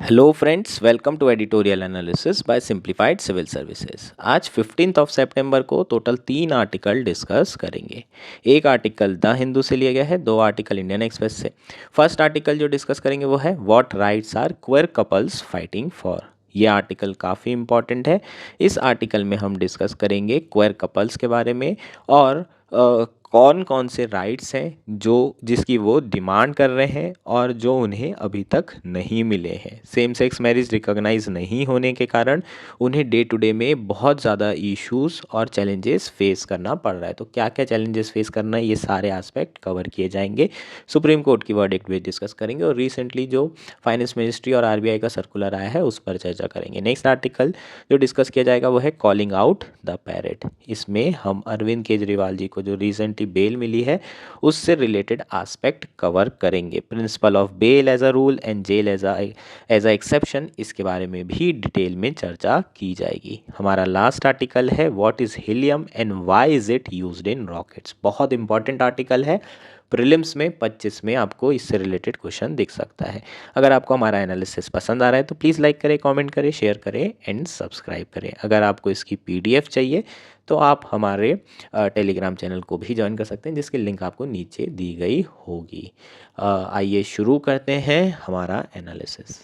Hello friends, welcome to editorial analysis by simplified civil services. आज 15 सितंबर को total 3 article discuss करेंगे। एक article the Hindu से लिया गया है, 2 आर्टिकल इंडियन एक्सप्रेस से। फर्स्ट आर्टिकल जो डिस्कस करेंगे वो है what rights are queer couples fighting for. ये आर्टिकल काफ़ी इंपॉर्टेंट है। इस आर्टिकल में हम डिस्कस करेंगे क्वेयर कपल्स के बारे में और कौन कौन से राइट्स हैं जो जिसकी वो डिमांड कर रहे हैं और जो उन्हें अभी तक नहीं मिले हैं। सेम सेक्स मैरिज रिकॉग्नाइज नहीं होने के कारण उन्हें डे टू डे में बहुत ज़्यादा इश्यूज और चैलेंजेस फेस करना पड़ रहा है। तो क्या क्या चैलेंजेस फेस करना है, ये सारे एस्पेक्ट कवर किए जाएंगे। सुप्रीम कोर्ट की वर्डिक्ट भी डिस्कस करेंगे और रिसेंटली जो फाइनेंस मिनिस्ट्री और आरबीआई का सर्कुलर आया है उस पर चर्चा करेंगे। नेक्स्ट आर्टिकल जो डिस्कस किया जाएगा वो है कॉलिंग आउट द पैरेट। इसमें हम अरविंद केजरीवाल जी को जो रिसेंटली बेल मिली है उससे रिलेटेड एस्पेक्ट कवर करेंगे। Principle of bail as a rule and jail as a exception, इसके बारे में भी डिटेल में चर्चा की जाएगी। हमारा लास्ट आर्टिकल है what is helium and why is it used in rockets. बहुत इंपॉर्टेंट आर्टिकल है। प्रीलिम्स में 25 में आपको इससे रिलेटेड क्वेश्चन दिख सकता है। अगर आपको हमारा एनालिसिस पसंद आ रहा है तो प्लीज़ लाइक करें, कमेंट करें, शेयर करें एंड सब्सक्राइब करें। अगर आपको इसकी पीडीएफ चाहिए तो आप हमारे टेलीग्राम चैनल को भी ज्वाइन कर सकते हैं जिसकी लिंक आपको नीचे दी गई होगी। आइए शुरू करते हैं हमारा एनालिसिस।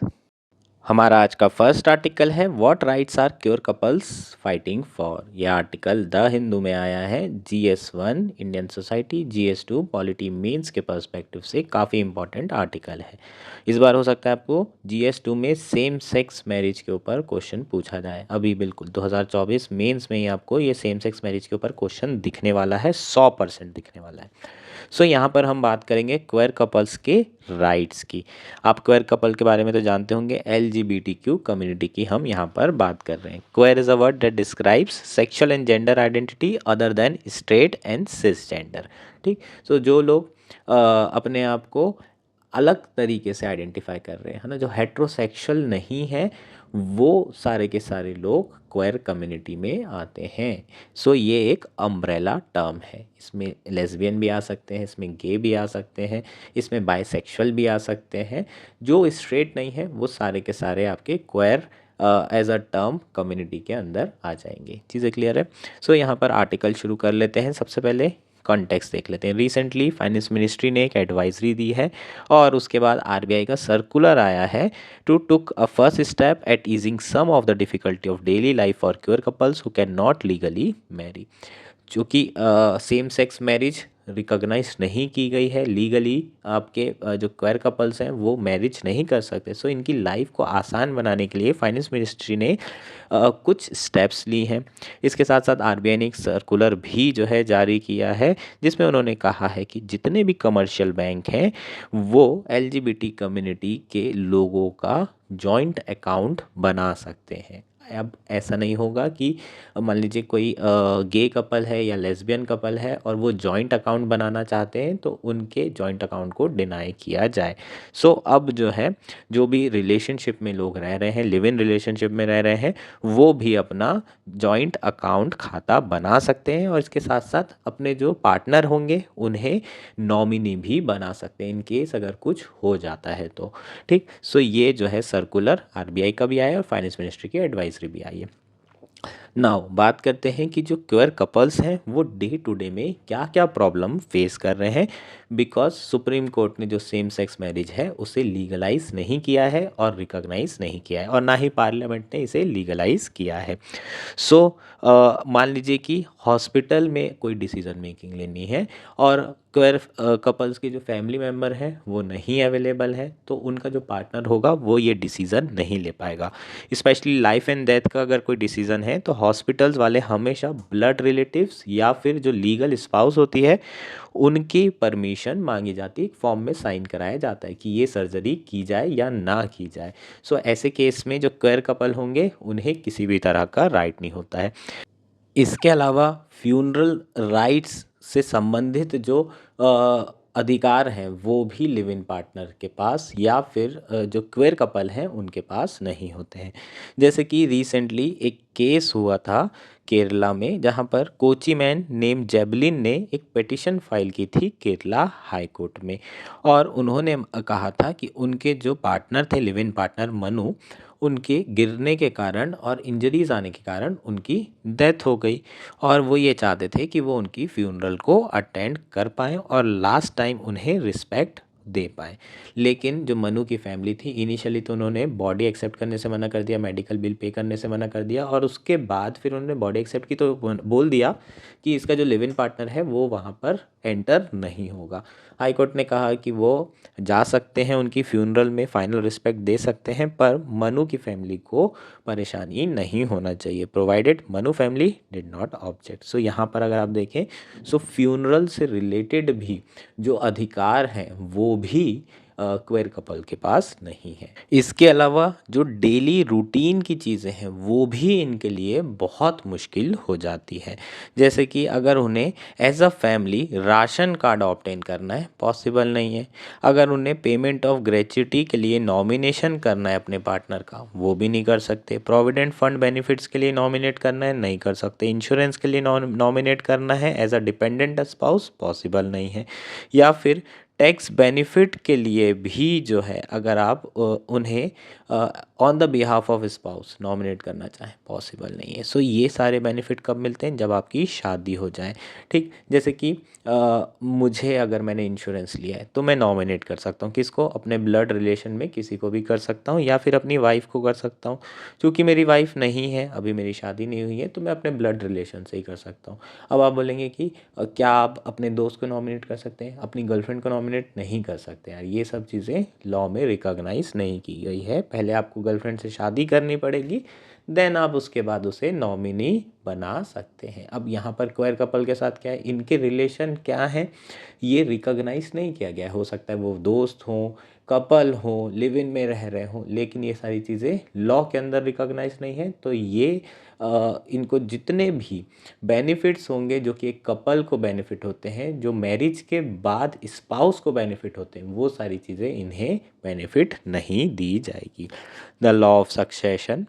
हमारा आज का फर्स्ट आर्टिकल है what rights are queer couples fighting for. यह आर्टिकल द हिंदू में आया है। GS1 Indian society, GS2 polity mains के पर्सपेक्टिव से काफ़ी इंपॉर्टेंट आर्टिकल है। इस बार हो सकता है आपको GS2 में सेम सेक्स मैरिज के ऊपर क्वेश्चन पूछा जाए। अभी बिल्कुल 2024 मेंस में ही आपको ये सेम सेक्स मैरिज के ऊपर क्वेश्चन दिखने वाला है, 100% दिखने वाला है। सो यहाँ पर हम बात करेंगे क्वेयर कपल्स के राइट्स की। आप क्वेयर कपल के बारे में तो जानते होंगे, LGBTQ कम्युनिटी की हम यहाँ पर बात कर रहे हैं। Queer is a word that describes sexual and gender identity other than straight and cis gender. ठीक, सो जो लोग अपने आप को अलग तरीके से आइडेंटिफाई कर रहे हैं, है ना, जो हेट्रोसेक्सुअल नहीं है, वो सारे के सारे लोग क्वेयर कम्युनिटी में आते हैं। सो ये एक अम्ब्रेला टर्म है। इसमें लेस्बियन भी आ सकते हैं, इसमें गे भी आ सकते हैं, इसमें बाइसेक्सुअल भी आ सकते हैं। जो स्ट्रेट नहीं है वो सारे के सारे आपके queer as a term community के अंदर आ जाएंगे। चीज़ें क्लियर है। सो यहाँ पर आर्टिकल शुरू कर लेते हैं। सबसे पहले कॉन्टेक्स्ट देख लेते हैं। रिसेंटली फाइनेंस मिनिस्ट्री ने एक एडवाइजरी दी है और उसके बाद आरबीआई का सर्कुलर आया है to took a first step at easing some of the difficulty of daily life for queer couples who can not legally marry. जो कि सेम सेक्स मैरिज रिकॉग्नाइज नहीं की गई है लीगली, आपके जो क्वेयर कपल्स हैं वो मैरिज नहीं कर सकते। सो इनकी लाइफ को आसान बनाने के लिए फाइनेंस मिनिस्ट्री ने कुछ स्टेप्स ली हैं। इसके साथ साथ आरबीआई ने एक सर्कुलर भी जो है जारी किया है जिसमें उन्होंने कहा है कि जितने भी कमर्शियल बैंक हैं वो एलजीबीटी कम्युनिटी के लोगों का जॉइंट अकाउंट बना सकते हैं। अब ऐसा नहीं होगा कि मान लीजिए कोई गे कपल है या लेस्बियन कपल है और वो जॉइंट अकाउंट बनाना चाहते हैं तो उनके जॉइंट अकाउंट को डिनाई किया जाए। सो अब जो है, जो भी रिलेशनशिप में लोग रह रहे हैं, लिव इन रिलेशनशिप में रह रहे हैं, वो भी अपना जॉइंट अकाउंट खाता बना सकते हैं और इसके साथ साथ अपने जो पार्टनर होंगे उन्हें नॉमिनी भी बना सकते हैं इन केस अगर कुछ हो जाता है तो। ठीक, सो ये जो है सर्कुलर आरबीआई का भी आया है और फाइनेंस मिनिस्ट्री की एडवाइजरी भी आई है। नाउ बात करते हैं कि जो क्वेयर कपल्स हैं वो डे टू डे में क्या क्या प्रॉब्लम फेस कर रहे हैं, बिकॉज सुप्रीम कोर्ट ने जो सेम सेक्स मैरिज है उसे लीगलाइज नहीं किया है और रिकॉग्नाइज नहीं किया है और ना ही पार्लियामेंट ने इसे लीगलाइज किया है। सो मान लीजिए कि हॉस्पिटल में कोई डिसीजन मेकिंग लेनी है और क्वेयर कपल्स के जो फैमिली मेम्बर हैं वो नहीं अवेलेबल है तो उनका जो पार्टनर होगा वो ये डिसीज़न नहीं ले पाएगा। स्पेशली लाइफ एंड डेथ का अगर कोई डिसीज़न है तो हॉस्पिटल्स वाले हमेशा ब्लड रिलेटिव्स या फिर जो लीगल स्पाउस होती है उनकी परमिशन मांगी जाती है, एक फॉर्म में साइन कराया जाता है कि ये सर्जरी की जाए या ना की जाए। सो ऐसे केस में जो क्वेयर कपल होंगे उन्हें किसी भी तरह का राइट नहीं होता है। इसके अलावा फ्यूनरल राइट्स से संबंधित जो अधिकार हैं वो भी लिव इन पार्टनर के पास या फिर जो क्वेयर कपल हैं उनके पास नहीं होते हैं। जैसे कि रिसेंटली एक केस हुआ था केरला में, जहाँ पर कोची मैन नेम जेबलिन ने एक पिटिशन फाइल की थी केरला हाई कोर्ट में, और उन्होंने कहा था कि उनके जो पार्टनर थे, लिव इन पार्टनर मनु, उनके गिरने के कारण और इंजरीज आने के कारण उनकी डेथ हो गई, और वो ये चाहते थे कि वो उनकी फ्यूनरल को अटेंड कर पाएँ और लास्ट टाइम उन्हें रिस्पेक्ट दे पाएँ। लेकिन जो मनु की फैमिली थी, इनिशियली तो उन्होंने बॉडी एक्सेप्ट करने से मना कर दिया, मेडिकल बिल पे करने से मना कर दिया, और उसके बाद फिर उन्होंने बॉडी एक्सेप्ट की तो बोल दिया कि इसका जो लिव इन पार्टनर है वो वहाँ पर एंटर नहीं होगा। हाई कोर्ट ने कहा कि वो जा सकते हैं, उनकी फ्यूनरल में फाइनल रिस्पेक्ट दे सकते हैं, पर मनु की फैमिली को परेशानी नहीं होना चाहिए, provided Manu family did not object. So यहाँ पर अगर आप देखें, सो फ्यूनरल से रिलेटेड भी जो अधिकार हैं वो भी क्वेर कपल के पास नहीं है। इसके अलावा जो डेली रूटीन की चीज़ें हैं वो भी इनके लिए बहुत मुश्किल हो जाती है। जैसे कि अगर उन्हें as a family ration card obtain करना है, पॉसिबल नहीं है। अगर उन्हें पेमेंट ऑफ ग्रेच्युटी के लिए नॉमिनेशन करना है अपने पार्टनर का, वो भी नहीं कर सकते। प्रोविडेंट फंड बेनिफिट्स के लिए नॉमिनेट करना है, नहीं कर सकते। इंश्योरेंस के लिए नॉमिनेट करना है as a dependent spouse, possible नहीं है। या फिर टैक्स बेनिफिट के लिए भी जो है, अगर आप उन्हें on the behalf of spouse nominate करना चाहें, पॉसिबल नहीं है। सो ये सारे बेनिफिट कब मिलते हैं? जब आपकी शादी हो जाए। ठीक, जैसे कि मुझे अगर मैंने इंश्योरेंस लिया है तो मैं नॉमिनेट कर सकता हूँ किसको? अपने ब्लड रिलेशन में किसी को भी कर सकता हूँ, या फिर अपनी वाइफ को कर सकता हूँ। क्योंकि मेरी वाइफ नहीं है, अभी मेरी शादी नहीं हुई है, तो मैं अपने ब्लड रिलेशन से ही कर सकता हूँ। अब आप बोलेंगे कि क्या आप अपने दोस्त को नॉमिनेट कर सकते हैं, अपनी गर्लफ्रेंड को नॉमिनेट नहीं कर सकते यार। ये सब चीज़ें लॉ में रिकॉग्नाइज नहीं की गई है। पहले आपको गर्लफ्रेंड से शादी करनी पड़ेगी, देन आप उसके बाद उसे नॉमिनी बना सकते हैं। अब यहाँ पर क्वेयर कपल के साथ क्या है, इनके रिलेशन क्या है ये रिकॉग्नाइज नहीं किया गया है। हो सकता है वो दोस्त हों, कपल हो, लिव इन में रह रहे हों, लेकिन ये सारी चीज़ें लॉ के अंदर रिकॉग्नाइज नहीं है। तो ये इनको जितने भी बेनिफिट्स होंगे जो कि एक कपल को बेनिफिट होते हैं, जो मैरिज के बाद स्पाउस को बेनिफिट होते हैं, वो सारी चीज़ें इन्हें बेनिफिट नहीं दी जाएगी। The law of succession,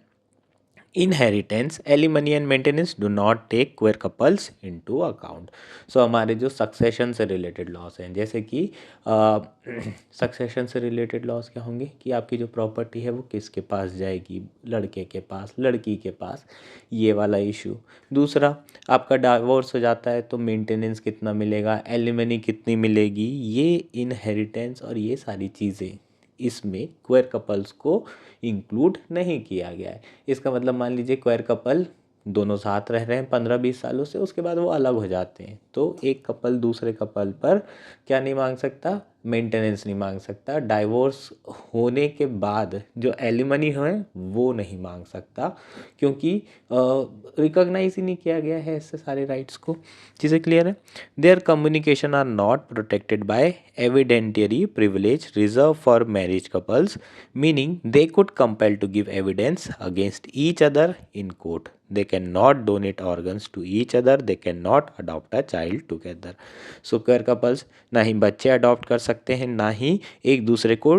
inheritance, alimony and maintenance do not take queer couples into account. So हमारे जो सक्सेशन से रिलेटेड लॉस हैं, जैसे कि सक्सेशन से रिलेटेड लॉस क्या होंगे कि आपकी जो प्रॉपर्टी है वो किसके पास जाएगी, लड़के के पास, लड़की के पास, ये वाला इशू। दूसरा, आपका डाइवोर्स हो जाता है तो मेंटेनेंस कितना मिलेगा, एलिमनी कितनी मिलेगी, ये इनहेरिटेंस और ये सारी चीज़ें इसमें क्वेयर कपल्स को इंक्लूड नहीं किया गया है। इसका मतलब मान लीजिए क्वेयर कपल दोनों साथ रह रहे हैं 15-20 सालों से, उसके बाद वो अलग हो जाते हैं, तो एक कपल दूसरे कपल पर क्या नहीं मांग सकता? मेंटेनेंस नहीं मांग सकता। डाइवोर्स होने के बाद जो एलिमनी है वो नहीं मांग सकता, क्योंकि रिकॉग्नाइज ही नहीं किया गया है ऐसे सारे राइट्स को। चीज़ें क्लियर है? Their communication are not protected by evidentiary privilege reserve for marriage couples, meaning they could compel to give evidence against each other in court. They cannot donate organs to each other, they cannot adopt a child together. So queer couples ना ही बच्चे adopt कर सकते हैं, ना ही एक दूसरे को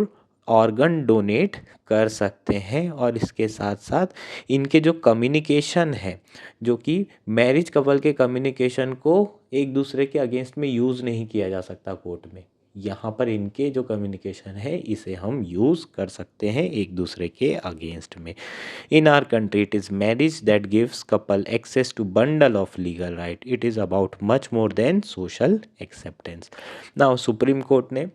organ donate कर सकते हैं। और इसके साथ साथ इनके जो कम्युनिकेशन है, जो कि मैरिज कपल के कम्युनिकेशन को एक दूसरे के अगेंस्ट में यूज़ नहीं किया जा सकता कोर्ट में। यहाँ पर इनके जो कम्युनिकेशन है इसे हम यूज़ कर सकते हैं एक दूसरे के अगेंस्ट में। In our country, it is marriage that gives couple access to bundle of legal right. It is about much more than social acceptance. Now, supreme court ने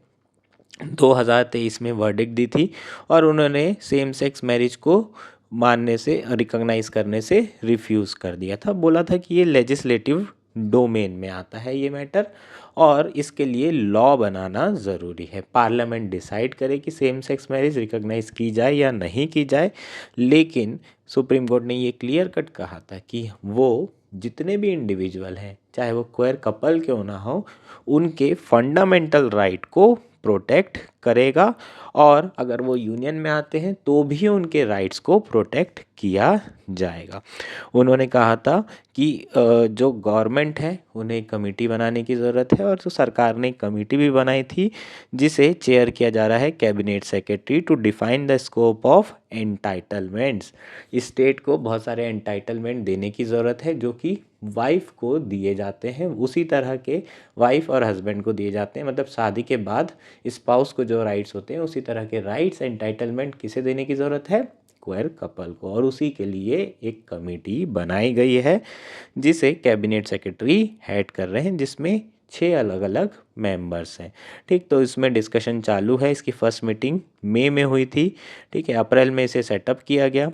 2023 में वर्डिक्ट दी थी, और उन्होंने सेम सेक्स मैरिज को मानने से, recognise करने से रिफ्यूज़ कर दिया था। बोला था कि ये लेजिस्लेटिव डोमेन में आता है ये मैटर, और इसके लिए लॉ बनाना ज़रूरी है। पार्लियामेंट डिसाइड करे कि सेम सेक्स मैरिज रिकॉग्नाइज की जाए या नहीं की जाए। लेकिन सुप्रीम कोर्ट ने ये क्लियर कट कहा था कि वो जितने भी इंडिविजुअल हैं, चाहे वो क्वेयर कपल क्यों ना हो, उनके फंडामेंटल राइट को प्रोटेक्ट करेगा, और अगर वो यूनियन में आते हैं तो भी उनके राइट्स को प्रोटेक्ट किया जाएगा। उन्होंने कहा था कि जो गवर्नमेंट है उन्हें कमेटी बनाने की ज़रूरत है, और जो सरकार ने कमेटी भी बनाई थी जिसे चेयर किया जा रहा है cabinet secretary to define the scope of entitlements. State को बहुत सारे एंटाइटलमेंट देने की ज़रूरत है जो कि वाइफ को दिए जाते हैं, उसी तरह के वाइफ और हस्बैंड को दिए जाते हैं। मतलब शादी के बाद स्पाउस को जो राइट्स होते हैं उसी तरह के राइट्स एंटाइटलमेंट किसे देने की ज़रूरत है, क्वेयर कपल को। और उसी के लिए एक कमेटी बनाई गई है जिसे कैबिनेट सेक्रेटरी हेड कर रहे हैं, जिसमें 6 अलग अलग मेंबर्स हैं। ठीक, तो इसमें डिस्कशन चालू है। इसकी फर्स्ट मीटिंग मई में हुई थी। ठीक है, अप्रैल में इसे सेटअप किया गया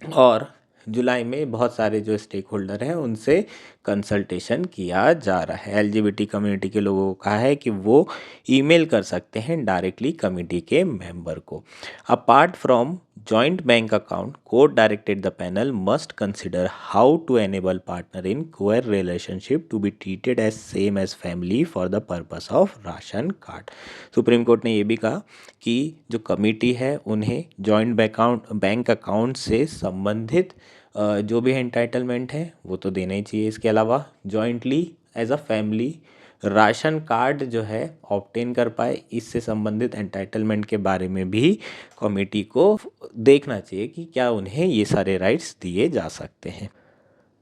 और जुलाई में बहुत सारे जो स्टेक होल्डर हैं उनसे कंसल्टेशन किया जा रहा है। एलजीबीटी कम्युनिटी के लोगों को कहा है कि वो ईमेल कर सकते हैं डायरेक्टली कमेटी के मेंबर को। Apart from joint bank account, court directed the panel must consider how to enable partner in queer relationship to be treated as same as family for the purpose of ration card. Supreme court ने ये भी कहा कि जो committee है उन्हें joint bank account से संबंधित जो भी एंटाइटलमेंट है वो तो देना ही चाहिए। इसके अलावा jointly as a family ration card जो है ऑब्टेन कर पाए, इससे संबंधित एंटाइटलमेंट के बारे में भी कमेटी को देखना चाहिए कि क्या उन्हें ये सारे राइट्स दिए जा सकते हैं।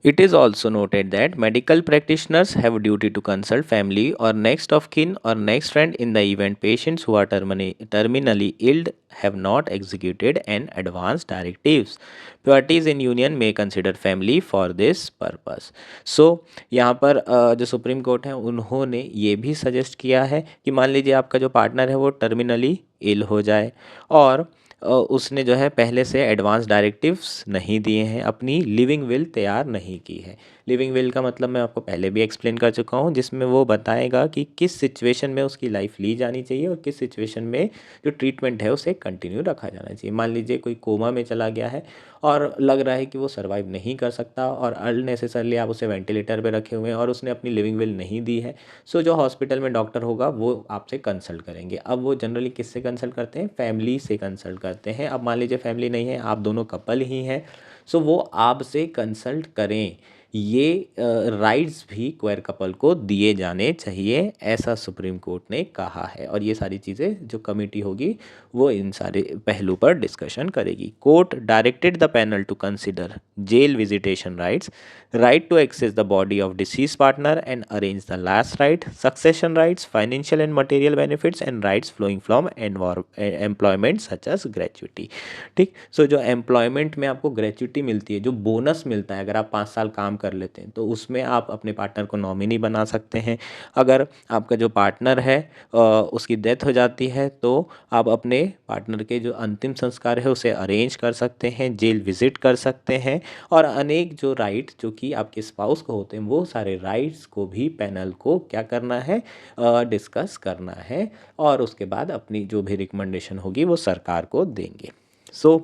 It is also noted that medical practitioners have a duty to consult family or next of kin or next friend in the event patients who are terminally ill have not executed an advance directives. Parties in union may consider family for this purpose. So यहाँ पर जो supreme court है उन्होंने ये भी suggest किया है कि मान लीजिए आपका जो पार्टनर है वो टर्मिनली इल हो जाए और उसने जो है पहले से एडवांस डायरेक्टिव्स नहीं दिए हैं, अपनी लिविंग विल तैयार नहीं की है। लिविंग विल का मतलब मैं आपको पहले भी एक्सप्लेन कर चुका हूँ, जिसमें वो बताएगा कि किस सिचुएशन में उसकी लाइफ ली जानी चाहिए और किस सिचुएशन में जो ट्रीटमेंट है उसे कंटिन्यू रखा जाना चाहिए। मान लीजिए कोई कोमा में चला गया है और लग रहा है कि वो सर्वाइव नहीं कर सकता और अननेसेसरली आप उसे वेंटिलेटर पे रखे हुए हैं और उसने अपनी लिविंग विल नहीं दी है। सो जो हॉस्पिटल में डॉक्टर होगा वो आपसे कंसल्ट करेंगे। अब वो जनरली किससे कंसल्ट करते हैं, फैमिली से कंसल्ट करते हैं। अब मान लीजिए फैमिली नहीं है, आप दोनों कपल ही हैं, सो वो आपसे कंसल्ट करें। ये राइट्स भी क्वेयर कपल को दिए जाने चाहिए, ऐसा सुप्रीम कोर्ट ने कहा है। और ये सारी चीज़ें जो कमेटी होगी वो इन सारे पहलू पर डिस्कशन करेगी। Court directed the panel to consider jail visitation rights, right to access the body of deceased partner and arrange the last right, succession rights, financial and material benefits and rights flowing from employment such as gratuity। ठीक, so जो employment में आपको gratuity मिलती है, जो bonus मिलता है अगर आप 5 साल काम कर लेते हैं, तो उसमें आप अपने पार्टनर को नॉमिनी बना सकते हैं। अगर आपका जो पार्टनर है उसकी डेथ हो जाती है तो आप अपने पार्टनर के जो अंतिम संस्कार है उसे अरेंज कर सकते हैं, जेल विजिट कर सकते हैं और अनेक जो राइट जो कि आपके स्पाउस को होते हैं वो सारे राइट्स को भी पैनल को क्या करना है, डिस्कस करना है और उसके बाद अपनी जो भी रिकमेंडेशन होगी वो सरकार को देंगे। सो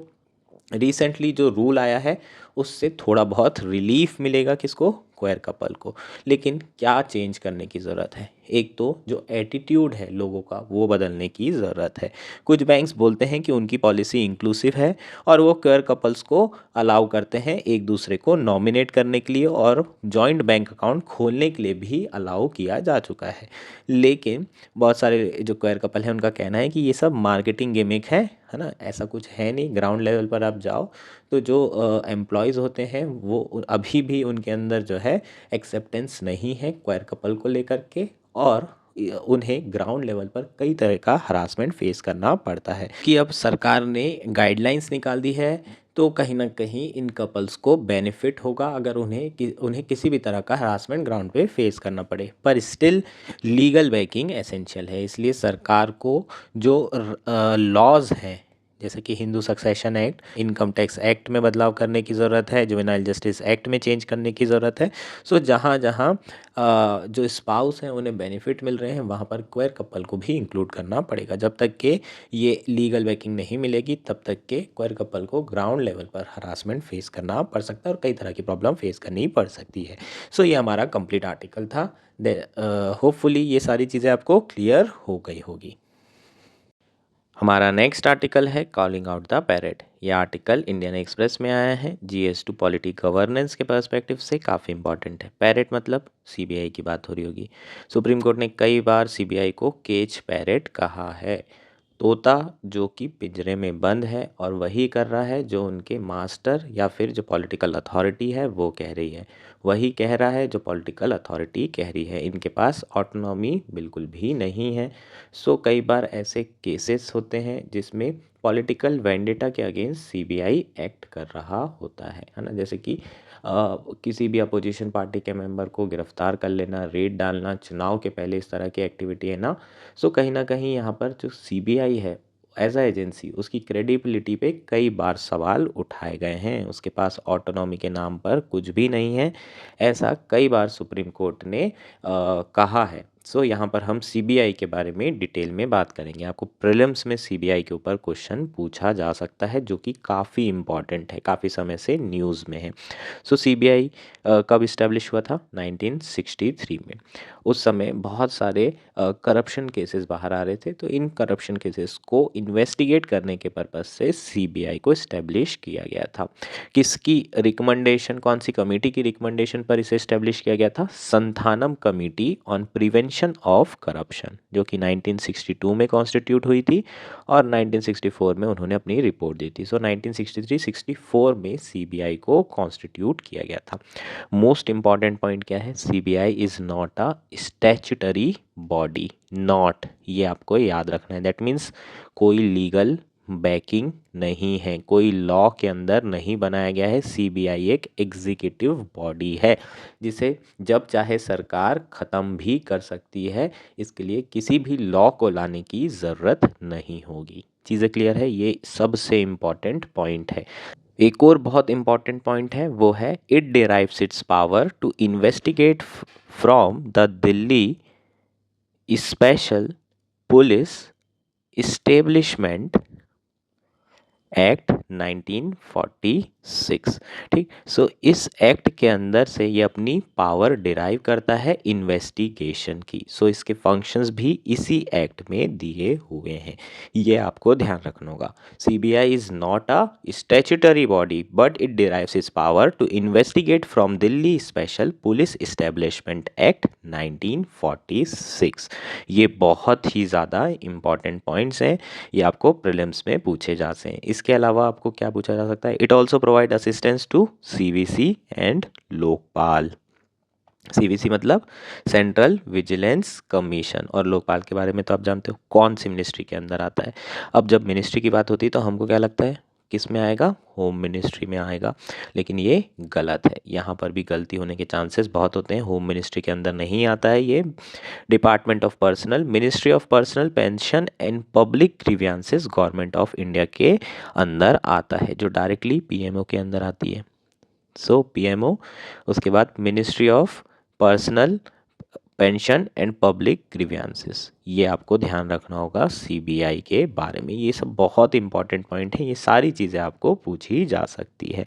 रिसेंटली जो रूल आया है उससे थोड़ा बहुत रिलीफ मिलेगा किसको, क्वेयर कपल को। लेकिन क्या चेंज करने की ज़रूरत है, एक तो जो एटीट्यूड है लोगों का वो बदलने की ज़रूरत है। कुछ बैंक्स बोलते हैं कि उनकी पॉलिसी इंक्लूसिव है और वो क्वेयर कपल्स को अलाउ करते हैं एक दूसरे को नॉमिनेट करने के लिए और जॉइंट बैंक अकाउंट खोलने के लिए भी अलाउ किया जा चुका है। लेकिन बहुत सारे जो क्वेयर कपल हैं उनका कहना है कि ये सब मार्केटिंग गिमिक है ना, ऐसा कुछ है नहीं। ग्राउंड लेवल पर आप जाओ तो जो एम्प्लॉयज़ होते हैं वो अभी भी उनके अंदर जो है एक्सेप्टेंस नहीं है क्वेयर कपल को लेकर के और उन्हें ग्राउंड लेवल पर कई तरह का हरासमेंट फेस करना पड़ता है। कि अब सरकार ने गाइडलाइंस निकाल दी है तो कहीं ना कहीं इन कपल्स को बेनिफिट होगा अगर उन्हें किसी भी तरह का हरासमेंट ग्राउंड पे फेस करना पड़े। पर स्टिल लीगल बैकिंग एसेंशियल है, इसलिए सरकार को जो लॉज हैं जैसे कि Hindu succession act, income tax act में बदलाव करने की ज़रूरत है, जुवेनाइल जस्टिस एक्ट में चेंज करने की ज़रूरत है। सो जहाँ जहाँ जो स्पाउस हैं उन्हें बेनिफिट मिल रहे हैं वहाँ पर क्वेयर कपल को भी इंक्लूड करना पड़ेगा। जब तक कि ये लीगल बैकिंग नहीं मिलेगी तब तक के क्वेयर कपल को ग्राउंड लेवल पर हरासमेंट फेस करना पड़ सकता है और कई तरह की प्रॉब्लम फेस करनी पड़ सकती है। सो ये हमारा कंप्लीट आर्टिकल था। होपफुली ये सारी चीज़ें आपको क्लियर हो गई होगी। हमारा नेक्स्ट आर्टिकल है कॉलिंग आउट द पैरेट। ये आर्टिकल इंडियन एक्सप्रेस में आया है। जीएस टू पॉलिटी गवर्नेंस के पर्सपेक्टिव से काफ़ी इंपॉर्टेंट है। पैरेट मतलब सीबीआई की बात हो रही होगी। सुप्रीम कोर्ट ने कई बार सीबीआई को केज पैरेट कहा है। तोता जो कि पिंजरे में बंद है और वही कर रहा है जो उनके मास्टर या फिर जो पॉलिटिकल अथॉरिटी है वो कह रही है, वही कह रहा है जो पॉलिटिकल अथॉरिटी कह रही है। इनके पास ऑटोनॉमी बिल्कुल भी नहीं है। सो कई बार ऐसे केसेस होते हैं जिसमें पॉलिटिकल वेंडेटा के अगेंस्ट सीबीआई एक्ट कर रहा होता है ना। जैसे कि किसी भी अपोजिशन पार्टी के मेंबर को गिरफ्तार कर लेना, रेड डालना चुनाव के पहले, इस तरह की एक्टिविटी है ना। सो कहीं ना कहीं यहाँ पर जो सीबीआई है एज अ एजेंसी, उसकी क्रेडिबिलिटी पे कई बार सवाल उठाए गए हैं। उसके पास ऑटोनॉमी के नाम पर कुछ भी नहीं है, ऐसा कई बार सुप्रीम कोर्ट ने कहा है। सो यहाँ पर हम सीबीआई के बारे में डिटेल में बात करेंगे। आपको प्रीलिम्स में सीबीआई के ऊपर क्वेश्चन पूछा जा सकता है जो कि काफ़ी इम्पॉर्टेंट है, काफ़ी समय से न्यूज़ में है। सो सीबीआई कब इस्टेब्लिश हुआ था? 1963 में। उस समय बहुत सारे करप्शन केसेस बाहर आ रहे थे, तो इन करप्शन केसेस को इन्वेस्टिगेट करने के पर्पज़ से सीबीआई को इस्टेब्लिश किया गया था। किसकी रिकमेंडेशन, कौन सी कमेटी की रिकमेंडेशन पर इसे इस्टेब्लिश किया गया था? Santhanam committee on prevention of corruption, जो कि 1962 में कॉन्स्टिट्यूट हुई थी और 1964 में उन्होंने अपनी रिपोर्ट दी थी। सो 1963-64 में सीबीआई को कॉन्स्टिट्यूट किया गया था। मोस्ट इंपॉर्टेंट पॉइंट क्या है? CBI is not a statutory body. Not, ये आपको याद रखना है। दैट मीन्स कोई लीगल बैकिंग नहीं है, कोई लॉ के अंदर नहीं बनाया गया है। सीबीआई एक एग्जीक्यूटिव बॉडी है जिसे जब चाहे सरकार ख़त्म भी कर सकती है। इसके लिए किसी भी लॉ को लाने की ज़रूरत नहीं होगी। चीज़ें क्लियर है? ये सबसे इम्पॉर्टेंट पॉइंट है। एक और बहुत इंपॉर्टेंट पॉइंट है, वो है it derives its power to investigate from the Delhi special police establishment act 1946। ठीक। सो इस एक्ट के अंदर से ये अपनी पावर डिराइव करता है इन्वेस्टिगेशन की। सो इसके फंक्शंस भी इसी एक्ट में दिए हुए हैं, ये आपको ध्यान रखना होगा। CBI is not a statutory body but it derives its power to investigate from Delhi special police establishment act 1946। ये बहुत ही ज़्यादा इंपॉर्टेंट पॉइंट्स हैं, ये आपको प्रीलिम्स में पूछे जा सकते हैं। इसके अलावा आपको क्या पूछा जा सकता है? It also provide assistance to CVC and Lokpal. CVC मतलब सेंट्रल विजिलेंस कमीशन, और लोकपाल के बारे में तो आप जानते हो कौन सी मिनिस्ट्री के अंदर आता है। अब जब मिनिस्ट्री की बात होती है तो हमको क्या लगता है किस में आएगा? होम मिनिस्ट्री में आएगा, लेकिन ये गलत है। यहाँ पर भी गलती होने के चांसेस बहुत होते हैं। होम मिनिस्ट्री के अंदर नहीं आता है ये। Department of personal, ministry of personal, pension and public grievances government of India के अंदर आता है, जो डायरेक्टली पीएमओ के अंदर आती है। सो पीएमओ, उसके बाद ministry of personal, pension and public grievances, ये आपको ध्यान रखना होगा सीबीआई के बारे में। ये सब बहुत इंपॉर्टेंट पॉइंट है, ये सारी चीज़ें आपको पूछी जा सकती है।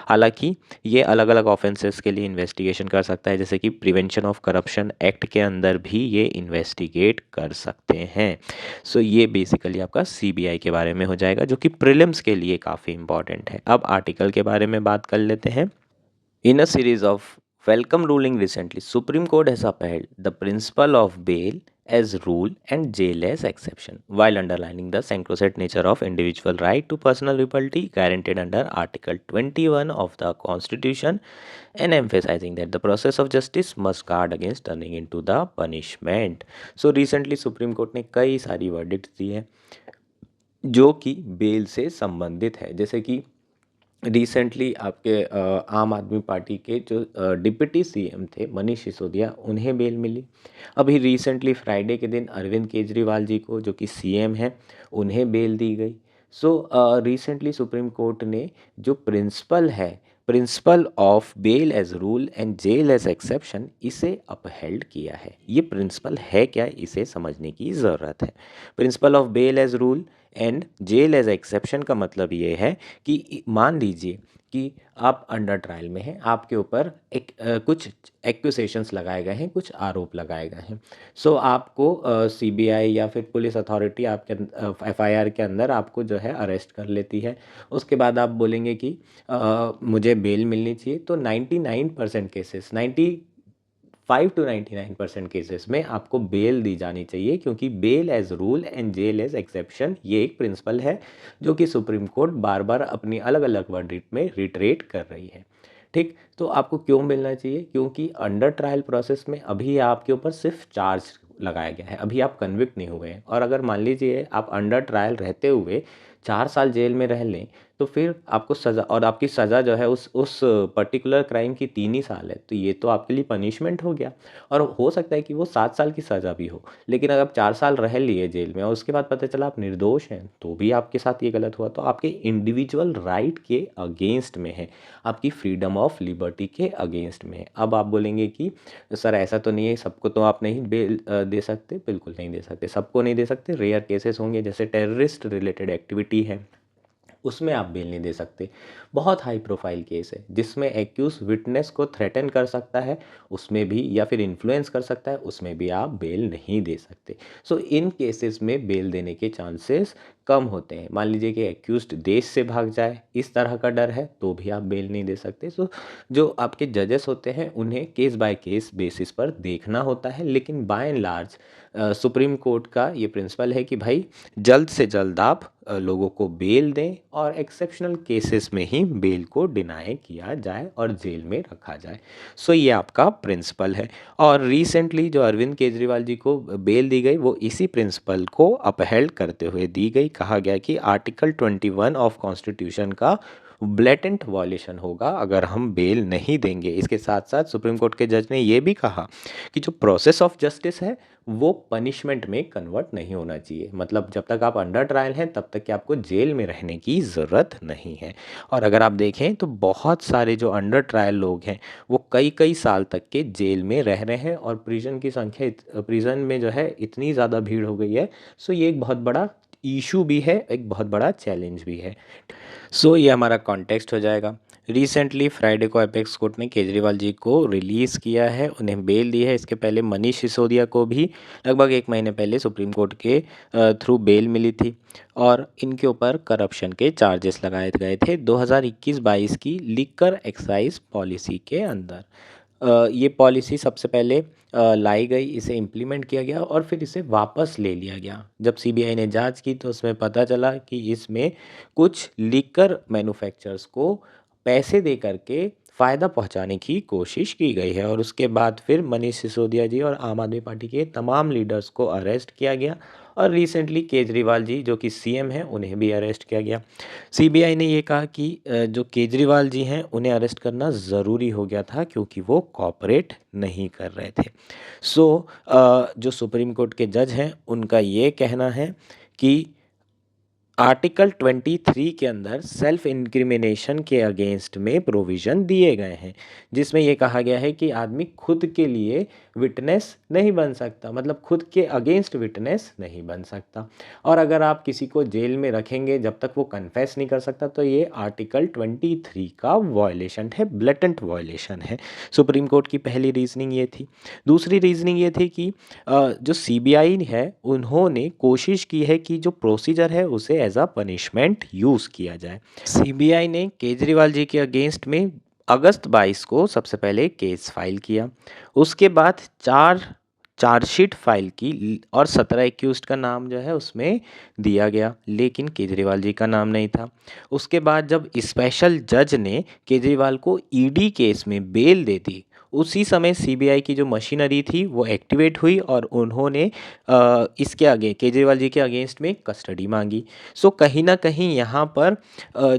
हालांकि ये अलग अलग ऑफेंसेस के लिए इन्वेस्टिगेशन कर सकता है, जैसे कि प्रिवेंशन ऑफ करप्शन एक्ट के अंदर भी ये इन्वेस्टिगेट कर सकते हैं। सो ये बेसिकली आपका सीबीआई के बारे में हो जाएगा, जो कि प्रीलिम्स के लिए काफ़ी इंपॉर्टेंट है। अब आर्टिकल के बारे में बात कर लेते हैं। In a series of welcome ruling recently, Supreme Court has upheld the principle of bail as rule and jail as exception, while underlining the sacrosanct nature of individual right to personal liberty guaranteed under Article 21 of the Constitution, and emphasizing that the process of justice must guard against turning into the punishment. So recently Supreme Court ने कई सारी verdict दी है जो कि bell से संबंधित है। जैसे कि रिसेंटली आपके आम आदमी पार्टी के जो डिप्टी सीएम थे मनीष सिसोदिया, उन्हें बेल मिली। अभी रिसेंटली फ्राइडे के दिन अरविंद केजरीवाल जी को, जो कि सीएम हैं, उन्हें बेल दी गई। सो रिसेंटली सुप्रीम कोर्ट ने जो प्रिंसिपल है, principle of bail as rule and jail as exception, इसे अपहेल्ड किया है। ये प्रिंसिपल है क्या, इसे समझने की ज़रूरत है। Principle of bail as rule and jail as exception का मतलब ये है कि मान लीजिए कि आप अंडर ट्रायल में हैं, आपके ऊपर कुछ एक्यूसेशंस लगाए गए हैं, कुछ आरोप लगाए गए हैं। सो आपको सीबीआई या फिर पुलिस अथॉरिटी आपके एफआईआर के अंदर आपको जो है अरेस्ट कर लेती है। उसके बाद आप बोलेंगे कि मुझे बेल मिलनी चाहिए, तो 99% केसेस 95 to 99% केसेस में आपको बेल दी जानी चाहिए, क्योंकि bail as rule and jail as exception ये एक प्रिंसिपल है जो कि सुप्रीम कोर्ट बार बार अपनी अलग अलग वर्डिक्ट में रिटरेट कर रही है। ठीक, तो आपको क्यों मिलना चाहिए? क्योंकि अंडर ट्रायल प्रोसेस में अभी आपके ऊपर सिर्फ चार्ज लगाया गया है, अभी आप कन्विक्ट नहीं हुए हैं। और अगर मान लीजिए आप अंडर ट्रायल रहते हुए 4 साल जेल में रह लें, तो फिर आपको सज़ा, और आपकी सज़ा जो है उस पर्टिकुलर क्राइम की 3 ही साल है, तो ये तो आपके लिए पनिशमेंट हो गया। और हो सकता है कि वो 7 साल की सज़ा भी हो, लेकिन अगर आप 4 साल रह लिए जेल में और उसके बाद पता चला आप निर्दोष हैं, तो भी आपके साथ ये गलत हुआ, तो आपके इंडिविजुअल राइट के अगेंस्ट में है, आपकी फ्रीडम ऑफ लिबर्टी के अगेंस्ट में है। अब आप बोलेंगे कि सर ऐसा तो नहीं है, सबको तो आप नहीं बेल दे सकते। बिल्कुल नहीं दे सकते, सबको नहीं दे सकते। रेयर केसेस होंगे, जैसे टेररिस्ट रिलेटेड एक्टिविटी है, उसमें आप बेल नहीं दे सकते। बहुत हाई प्रोफाइल केस है जिसमें एक्यूज विटनेस को थ्रेटन कर सकता है, उसमें भी, या फिर इन्फ्लुएंस कर सकता है, उसमें भी आप बेल नहीं दे सकते। सो इन केसेस में बेल देने के चांसेस कम होते हैं। मान लीजिए कि एक्यूज्ड देश से भाग जाए, इस तरह का डर है, तो भी आप बेल नहीं दे सकते। सो जो आपके जजेस होते हैं उन्हें केस बाय केस बेसिस पर देखना होता है, लेकिन by and large supreme court का ये प्रिंसिपल है कि भाई जल्द से जल्द आप लोगों को बेल दें, और एक्सेप्शनल केसेस में ही बेल को डिनाई किया जाए और जेल में रखा जाए। सो ये आपका प्रिंसिपल है। और रिसेंटली जो अरविंद केजरीवाल जी को बेल दी गई, वो इसी प्रिंसिपल को अपहेल्ड करते हुए दी गई। कहा गया कि आर्टिकल 21 ऑफ कॉन्स्टिट्यूशन का ब्लेटेंट वॉयलेशन होगा अगर हम बेल नहीं देंगे। इसके साथ साथ सुप्रीम कोर्ट के जज ने ये भी कहा कि जो प्रोसेस ऑफ जस्टिस है वो पनिशमेंट में कन्वर्ट नहीं होना चाहिए। मतलब जब तक आप अंडर ट्रायल हैं तब तक कि आपको जेल में रहने की ज़रूरत नहीं है। और अगर आप देखें तो बहुत सारे जो अंडर ट्रायल लोग हैं वो कई कई साल तक के जेल में रह रहे हैं, और प्रिजन की संख्या, प्रिजन में जो है इतनी ज़्यादा भीड़ हो गई है। सो ये एक बहुत बड़ा इशू भी है, एक बहुत बड़ा चैलेंज भी है। सो ये हमारा कॉन्टेक्स्ट हो जाएगा। रिसेंटली फ्राइडे को अपेक्स कोर्ट ने केजरीवाल जी को रिलीज़ किया है, उन्हें बेल दी है। इसके पहले मनीष सिसोदिया को भी लगभग 1 महीने पहले सुप्रीम कोर्ट के थ्रू बेल मिली थी, और इनके ऊपर करप्शन के चार्जेस लगाए गए थे 2021-22 की लिकर एक्साइज पॉलिसी के अंदर। ये पॉलिसी सबसे पहले लाई गई, इसे इम्प्लीमेंट किया गया और फिर इसे वापस ले लिया गया। जब सीबीआई ने जांच की तो उसमें पता चला कि इसमें कुछ लीकर मैन्युफैक्चरर्स को पैसे दे करके फ़ायदा पहुंचाने की कोशिश की गई है, और उसके बाद फिर मनीष सिसोदिया जी और आम आदमी पार्टी के तमाम लीडर्स को अरेस्ट किया गया, और रिसेंटली केजरीवाल जी जो कि सीएम हैं उन्हें भी अरेस्ट किया गया। सीबीआई ने ये कहा कि जो केजरीवाल जी हैं उन्हें अरेस्ट करना ज़रूरी हो गया था, क्योंकि वो कॉपरेट नहीं कर रहे थे। सो जो सुप्रीम कोर्ट के जज हैं उनका ये कहना है कि आर्टिकल 23 के अंदर सेल्फ इंक्रिमिनेशन के अगेंस्ट में प्रोविज़न दिए गए हैं, जिसमें ये कहा गया है कि आदमी खुद के लिए विटनेस नहीं बन सकता, मतलब खुद के अगेंस्ट विटनेस नहीं बन सकता। और अगर आप किसी को जेल में रखेंगे जब तक वो कन्फेस नहीं कर सकता, तो ये आर्टिकल 23 का वॉयलेशन है, ब्लेटेंट वॉयलेशन है। सुप्रीम कोर्ट की पहली रीजनिंग ये थी। दूसरी रीजनिंग ये थी कि जो सीबीआई है उन्होंने कोशिश की है कि जो प्रोसीजर है उसे एज अ पनिशमेंट यूज़ किया जाए। सीबीआई ने केजरीवाल जी के अगेंस्ट में अगस्त 22 को सबसे पहले केस फाइल किया। उसके बाद 4 चार्जशीट फाइल की, और 17 एक्यूज्ड का नाम जो है उसमें दिया गया, लेकिन केजरीवाल जी का नाम नहीं था। उसके बाद जब स्पेशल जज ने केजरीवाल को ईडी केस में बेल दे दी, उसी समय सीबीआई की जो मशीनरी थी वो एक्टिवेट हुई, और उन्होंने इसके आगे केजरीवाल जी के अगेंस्ट में कस्टडी मांगी। सो कहीं ना कहीं यहाँ पर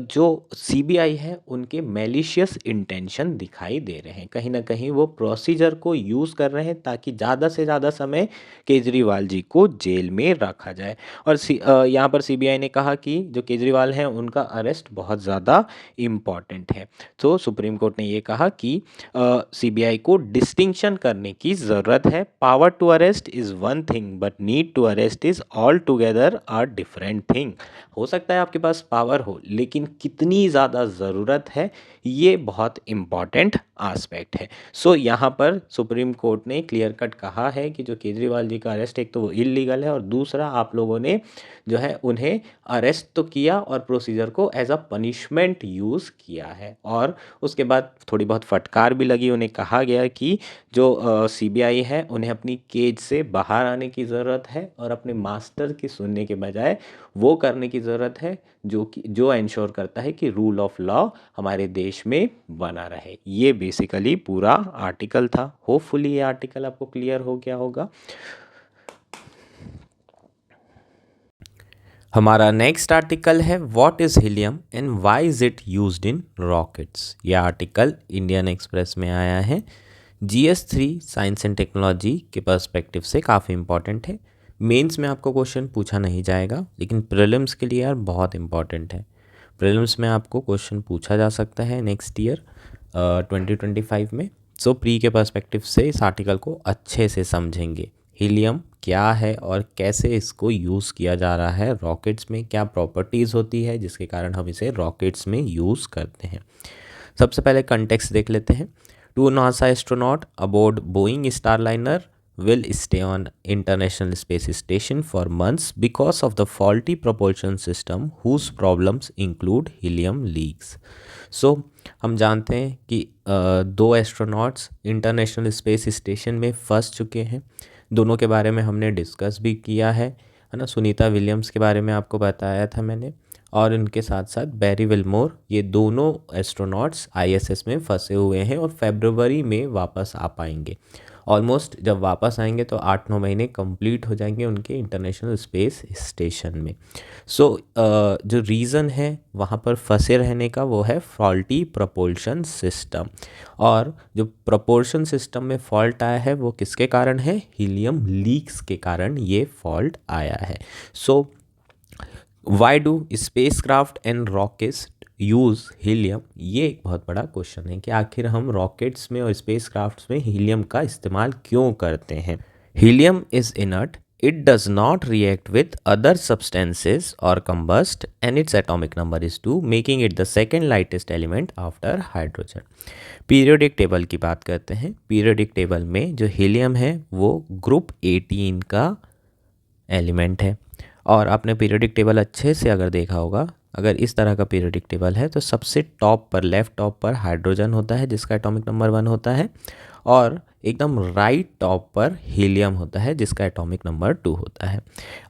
जो सीबीआई है उनके मैलिशियस इंटेंशन दिखाई दे रहे हैं। कहीं ना कहीं वो प्रोसीजर को यूज़ कर रहे हैं ताकि ज़्यादा से ज़्यादा समय केजरीवाल जी को जेल में रखा जाए। और यहाँ पर सीबीआई ने कहा कि जो केजरीवाल हैं उनका अरेस्ट बहुत ज़्यादा इम्पॉर्टेंट है। तो सुप्रीम कोर्ट ने ये कहा कि सीबीआई सीबीआई को डिस्टिंक्शन करने की ज़रूरत है। Power to arrest is one thing but need to arrest is altogether a different thing. हो सकता है आपके पास पावर हो, लेकिन कितनी ज़्यादा ज़रूरत है ये बहुत इम्पॉर्टेंट आस्पेक्ट है। सो यहाँ पर सुप्रीम कोर्ट ने क्लियर कट कहा है कि जो केजरीवाल जी का अरेस्ट एक तो वो इलीगल है, और दूसरा आप लोगों ने जो है उन्हें अरेस्ट तो किया और प्रोसीजर को एज अ पनिशमेंट यूज़ किया है। और उसके बाद थोड़ी बहुत फटकार भी लगी, उन्हें कहा गया कि जो सीबीआई है उन्हें अपनी केज से बाहर आने की ज़रूरत है और अपने मास्टर की सुनने के बजाय वो करने की ज़रूरत है जो इंश्योर करता है कि रूल ऑफ लॉ हमारे देश में बना रहे। ये बेसिकली पूरा आर्टिकल था। होपफुली ये आर्टिकल आपको क्लियर हो गया होगा। हमारा नेक्स्ट आर्टिकल है what is helium and why is it used in rockets. ये आर्टिकल इंडियन एक्सप्रेस में आया है। GS3 साइंस एंड टेक्नोलॉजी के पर्सपेक्टिव से काफ़ी इंपॉर्टेंट है। मेंस में आपको क्वेश्चन पूछा नहीं जाएगा, लेकिन प्रीलिम्स के लिए यार बहुत इंपॉर्टेंट है। प्रीलिम्स में आपको क्वेश्चन पूछा जा सकता है नेक्स्ट ईयर 2025 में। सो प्री के पर्सपेक्टिव से इस आर्टिकल को अच्छे से समझेंगे। हीलियम क्या है और कैसे इसको यूज़ किया जा रहा है रॉकेट्स में, क्या प्रॉपर्टीज़ होती है जिसके कारण हम इसे रॉकेट्स में यूज़ करते हैं। सबसे पहले कंटेक्स्ट देख लेते हैं। 2 NASA astronaut aboard Boeing Starliner will stay on International Space Station for months because of the faulty propulsion system whose problems include helium leaks. So हम जानते हैं कि 2 एस्ट्रोनॉट्स इंटरनेशनल स्पेस स्टेशन में फंस चुके हैं। दोनों के बारे में हमने डिस्कस भी किया है ना। सुनीता विलियम्स के बारे में आपको बताया था मैंने, और उनके साथ साथ बैरी विल्मोर, ये दोनों एस्ट्रोनॉट्स ISS में फंसे हुए हैं और फरवरी में वापस आ पाएंगे। ऑलमोस्ट जब वापस आएंगे तो 8-9 महीने कंप्लीट हो जाएंगे उनके इंटरनेशनल स्पेस स्टेशन में। सो जो रीज़न है वहाँ पर फंसे रहने का वो है फॉल्टी प्रपोल्शन सिस्टम। और जो प्रपोल्शन सिस्टम में फॉल्ट आया है वो किसके कारण है? हीलियम लीक्स के कारण ये फॉल्ट आया है। So why do spacecraft and rockets use helium? ये एक बहुत बड़ा क्वेश्चन है कि आखिर हम रॉकेट्स में और स्पेसक्राफ्ट्स में हीलियम का इस्तेमाल क्यों करते हैं। Helium is inert, it does not react with other substances or combust, and its atomic number is 2, making it the second lightest element after hydrogen. Periodic table की बात करते हैं। पीरियोडिक टेबल में जो हीलियम है वो ग्रुप 18 का element है। और आपने पीरियोडिक टेबल अच्छे से अगर देखा होगा, अगर इस तरह का पीरियोडिक टेबल है तो सबसे टॉप पर, लेफ़्ट टॉप पर हाइड्रोजन होता है जिसका एटॉमिक नंबर 1 होता है, और एकदम राइट टॉप पर हीलियम होता है जिसका एटॉमिक नंबर 2 होता है।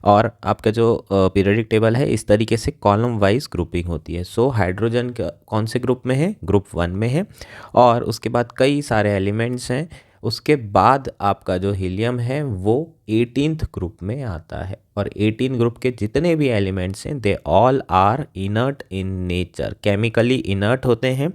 और आपका जो पीरियोडिक टेबल है इस तरीके से कॉलम वाइज ग्रुपिंग होती है। सो हाइड्रोजन कौन से ग्रुप में है? ग्रुप 1 में है। और उसके बाद कई सारे एलिमेंट्स हैं। उसके बाद आपका जो हीलियम है वो 18th ग्रुप में आता है। और 18 ग्रुप के जितने भी एलिमेंट्स हैं they all are inert in nature, chemically inert होते हैं,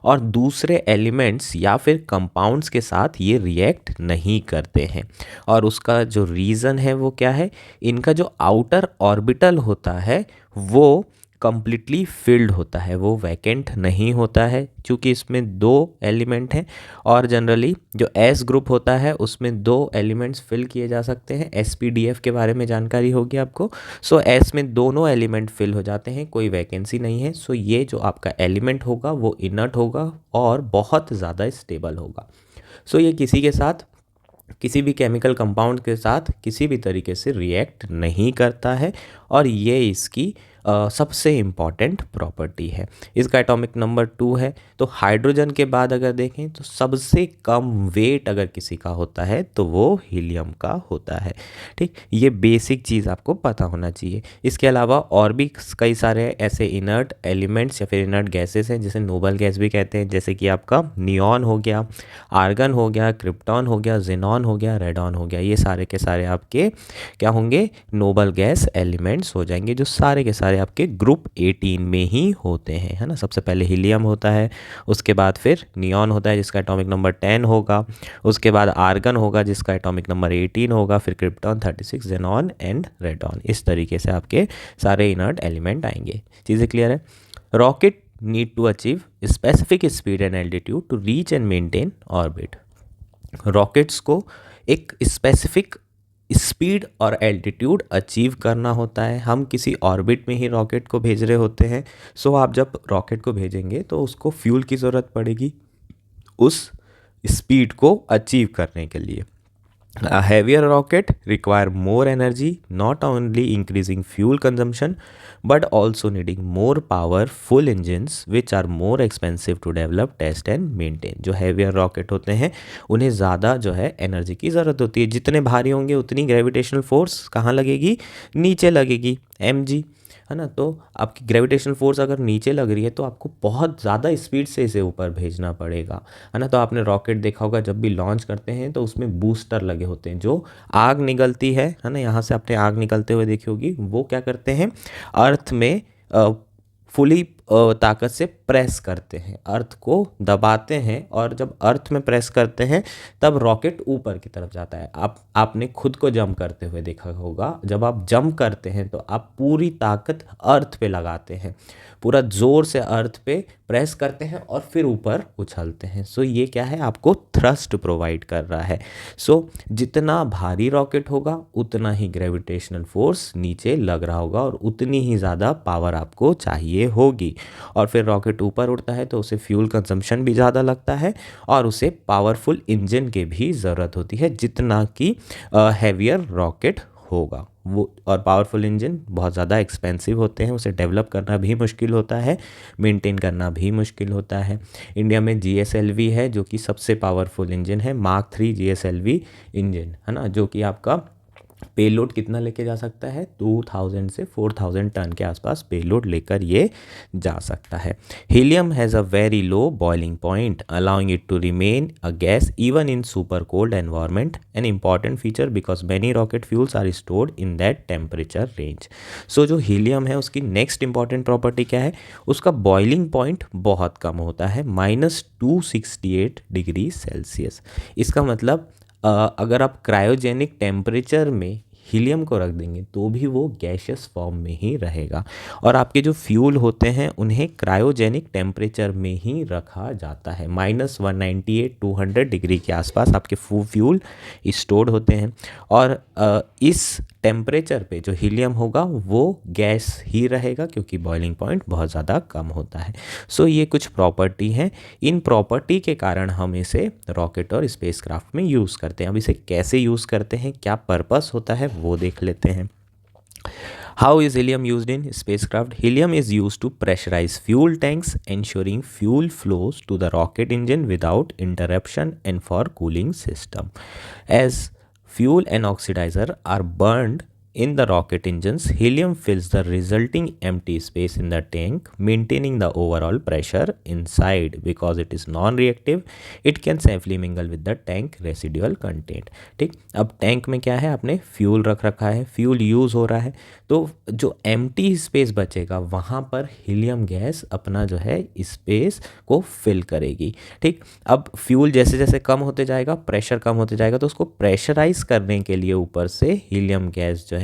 और दूसरे एलिमेंट्स या फिर कंपाउंड्स के साथ ये रिएक्ट नहीं करते हैं। और उसका जो रीज़न है वो क्या है? इनका जो आउटर ऑर्बिटल होता है वो कम्प्लीटली फिल्ड होता है, वो वैकेंट नहीं होता है, क्योंकि इसमें 2 एलिमेंट हैं। और जनरली जो S ग्रुप होता है उसमें 2 एलिमेंट्स फिल किए जा सकते हैं। SPDF के बारे में जानकारी होगी आपको। सो S में दोनों एलिमेंट फिल हो जाते हैं, कोई वैकेंसी नहीं है। सो ये जो आपका एलिमेंट होगा वो इनर्ट होगा और बहुत ज़्यादा स्टेबल होगा। सो ये किसी के साथ, किसी भी केमिकल कंपाउंड के साथ किसी भी तरीके से रिएक्ट नहीं करता है, और ये इसकी सबसे इम्पॉर्टेंट प्रॉपर्टी है। इसका एटॉमिक नंबर 2 है। तो हाइड्रोजन के बाद अगर देखें तो सबसे कम वेट अगर किसी का होता है तो वो हीलियम का होता है। ठीक, ये बेसिक चीज़ आपको पता होना चाहिए। इसके अलावा और भी कई सारे ऐसे इनर्ट एलिमेंट्स या फिर इनर्ट गैसेस हैं जिसे नोबल गैस भी कहते हैं, जैसे कि आपका नियॉन हो गया, आर्गन हो गया, क्रिप्टॉन हो गया, जेनॉन हो गया, रेडॉन हो गया। ये सारे के सारे आपके क्या होंगे? नोबल गैस एलिमेंट्स हो जाएंगे, जो सारे के सारे आपके ग्रुप 18 में ही होते हैं, है ना। सबसे पहले हीलियम होता है, उसके बाद फिर नियॉन होता है जिसका एटॉमिक नंबर 10 होगा, उसके बाद आर्गन होगा जिसका एटॉमिक नंबर 18 होगा, फिर क्रिप्टॉन 36, जेनॉन एंड रेडॉन। इस तरीके से आपके सारे इनर्ट एलिमेंट आएंगे। चीज़ें क्लियर है? Rocket need to achieve specific speed and altitude to reach and maintain orbit. Rockets को एक स्पेसिफिक स्पीड और एल्टीट्यूड अचीव करना होता है। हम किसी ऑर्बिट में ही रॉकेट को भेज रहे होते हैं। सो आप जब रॉकेट को भेजेंगे तो उसको फ्यूल की ज़रूरत पड़ेगी उस स्पीड को अचीव करने के लिए। A heavier rocket require more energy, not only increasing fuel consumption, but also needing more powerful engines, which are more expensive to develop, test and maintain. जो heavier rocket होते हैं उन्हें ज़्यादा जो है एनर्जी की ज़रूरत होती है। जितने भारी होंगे उतनी ग्रेविटेशनल फोर्स कहाँ लगेगी? नीचे लगेगी, mg, है ना। तो आपकी ग्रेविटेशनल फोर्स अगर नीचे लग रही है तो आपको बहुत ज़्यादा स्पीड से इसे ऊपर भेजना पड़ेगा, है ना। तो आपने रॉकेट देखा होगा जब भी लॉन्च करते हैं तो उसमें बूस्टर लगे होते हैं, जो आग निकलती है ना। यहाँ से आपने आग निकलते हुए देखी होगी। वो क्या करते हैं? अर्थ में फुली ताकत से प्रेस करते हैं, अर्थ को दबाते हैं, और जब अर्थ में प्रेस करते हैं तब रॉकेट ऊपर की तरफ जाता है। आपने खुद को जंप करते हुए देखा होगा। जब आप जंप करते हैं तो आप पूरी ताकत अर्थ पे लगाते हैं, पूरा ज़ोर से अर्थ पे प्रेस करते हैं और फिर ऊपर उछलते हैं। सो ये क्या है? आपको थ्रस्ट प्रोवाइड कर रहा है। सो जितना भारी रॉकेट होगा उतना ही ग्रेविटेशनल फोर्स नीचे लग रहा होगा और उतनी ही ज़्यादा पावर आपको चाहिए होगी। और फिर रॉकेट ऊपर उड़ता है तो उसे फ्यूल कंजम्पशन भी ज़्यादा लगता है और उसे पावरफुल इंजन की भी ज़रूरत होती है, जितना कि हैवियर रॉकेट होगा वो। और पावरफुल इंजन बहुत ज़्यादा एक्सपेंसिव होते हैं, उसे डेवलप करना भी मुश्किल होता है, मेंटेन करना भी मुश्किल होता है। इंडिया में GSLV है जो कि सबसे पावरफुल इंजन है, मार्क 3 GSLV इंजन, है ना, जो कि आपका पेलोड कितना लेके जा सकता है? 2000 से 4000 टन के आसपास पेलोड लेकर ये जा सकता है। Helium has a very low boiling point allowing it to remain a gas even in super cold environment, an important feature because many rocket fuels are stored in that temperature range. So जो helium है उसकी next important property क्या है? उसका boiling point बहुत कम होता है, -268 degree Celsius. इसका मतलब अगर आप क्रायोजेनिक टेम्परेचर में हीलियम को रख देंगे तो भी वो गैशियस फॉर्म में ही रहेगा। और आपके जो फ्यूल होते हैं उन्हें क्रायोजेनिक टेम्परेचर में ही रखा जाता है, -198 200 डिग्री के आसपास आपके फ्यूल स्टोर्ड होते हैं। और इस टेम्परेचर पे जो हीलियम होगा वो गैस ही रहेगा, क्योंकि बॉइलिंग पॉइंट बहुत ज़्यादा कम होता है। सो ये कुछ प्रॉपर्टी हैं। इन प्रॉपर्टी के कारण हम इसे रॉकेट और स्पेसक्राफ्ट में यूज़ करते हैं। अब इसे कैसे यूज़ करते हैं, क्या पर्पस होता है, वो देख लेते हैं। How is helium used in spacecraft? Helium is used to pressurize fuel tanks, ensuring fuel flows to the rocket engine without interruption, and for cooling system. As fuel and oxidizer are burned in the rocket engines, helium fills the resulting empty space in the tank, maintaining the overall pressure inside. Because it is non-reactive, it can safely mingle with the tank residual content. ठीक, अब tank में क्या है? आपने fuel रख रखा है, fuel use हो रहा है, तो जो एम्प्टी स्पेस बचेगा वहाँ पर हीलियम गैस अपना जो है स्पेस को फिल करेगी। ठीक, अब फ्यूल जैसे जैसे कम होते जाएगा, प्रेशर कम होते जाएगा, तो उसको प्रेशराइज करने के लिए ऊपर से हीलियम गैस जो है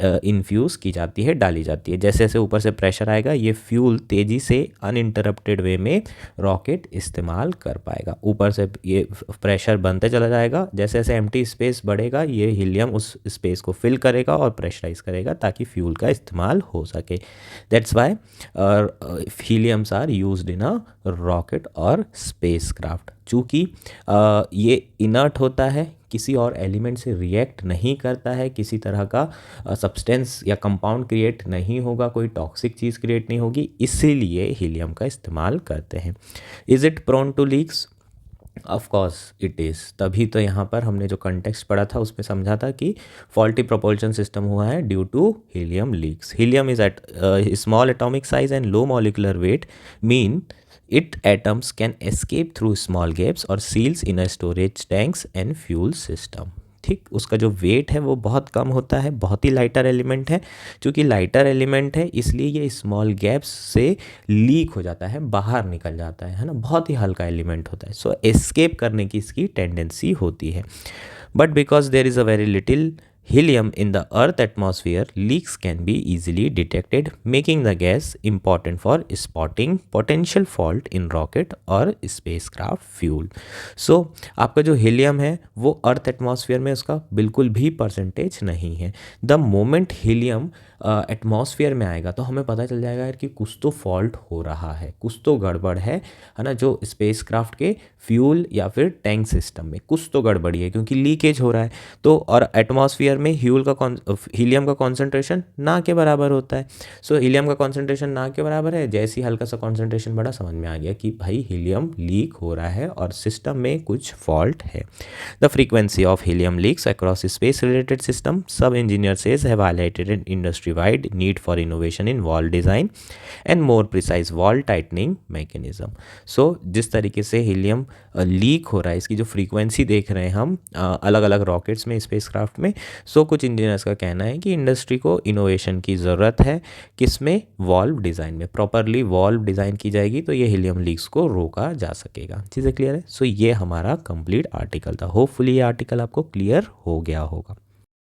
इन्फ्यूज़ की जाती है, डाली जाती है। जैसे जैसे ऊपर से प्रेशर आएगा ये फ्यूल तेज़ी से अनइंटरप्टेड वे में रॉकेट इस्तेमाल कर पाएगा। ऊपर से ये प्रेशर बनते चला जाएगा, जैसे जैसे एम्प्टी स्पेस बढ़ेगा ये हीलियम उस स्पेस को फिल करेगा और प्रेशराइज करेगा ताकि फ्यूल का इस्तेमाल हो सके। That's why heliums are used in a rocket और स्पेस क्राफ्ट। चूँकि ये इनर्ट होता है, किसी और एलिमेंट से रिएक्ट नहीं करता है, किसी तरह का सब्सटेंस या कंपाउंड क्रिएट नहीं होगा, कोई टॉक्सिक चीज़ क्रिएट नहीं होगी, इसीलिए हीलियम का इस्तेमाल करते हैं। Is it prone to leaks? Of course it is. तभी तो यहाँ पर हमने जो कंटेक्स्ट पढ़ा था उसमें समझा था कि फॉल्टी प्रोपल्शन सिस्टम हुआ है due to helium leaks. Helium is at small atomic size and low molecular weight, mean it atoms can escape through small gaps or seals in a storage tanks and fuel system। ठीक, उसका जो wait है वो बहुत कम होता है, बहुत ही lighter element है। चूँकि लाइटर एलिमेंट है इसलिए ये स्मॉल गैप्स से लीक हो जाता है, बाहर निकल जाता है ना, बहुत ही हल्का एलिमेंट होता है। सो एस्केप करने की इसकी टेंडेंसी होती है। But because there is a very little helium in the earth atmosphere, leaks can be easily detected, making the gas important for spotting potential fault in rocket और spacecraft fuel. So आपका जो helium है वो earth atmosphere में उसका बिल्कुल भी percentage नहीं है. द मोमेंट हीलियम एटमॉस्फेयर में आएगा तो हमें पता चल जाएगा यार कि कुछ तो फॉल्ट हो रहा है, कुछ तो गड़बड़ है ना, जो स्पेसक्राफ्ट के फ्यूल या फिर टैंक सिस्टम में कुछ तो गड़बड़ी है क्योंकि लीकेज हो रहा है. तो और एटमॉस्फेयर में हीलियम का कॉन्सेंट्रेशन ना के बराबर होता है. सो हीलियम का कॉन्सेंट्रेशन ना के बराबर है, जैसे ही हल्का सा कॉन्सेंट्रेशन बढ़ा समझ में आ गया कि भाई हीलियम लीक हो रहा है और सिस्टम में कुछ फॉल्ट है. The frequency of helium leaks across space related system, सब engineer says have highlighted an industry wide need for innovation in valve design and more precise valve tightening mechanism. So जिस तरीके से helium leak हो रहा है, इसकी जो frequency देख रहे हैं हम अलग अलग रॉकेट्स में, स्पेसक्राफ्ट में, सो कुछ इंजीनियर्स का कहना है कि इंडस्ट्री को इनोवेशन की ज़रूरत है. किसमें? वॉल्व डिज़ाइन में. प्रॉपरली वॉल्व डिज़ाइन की जाएगी तो ये हीलियम लीक्स को रोका जा सकेगा. चीज़ें क्लियर है? सो ये हमारा कंप्लीट आर्टिकल था. होपफुली ये आर्टिकल आपको क्लियर हो गया होगा.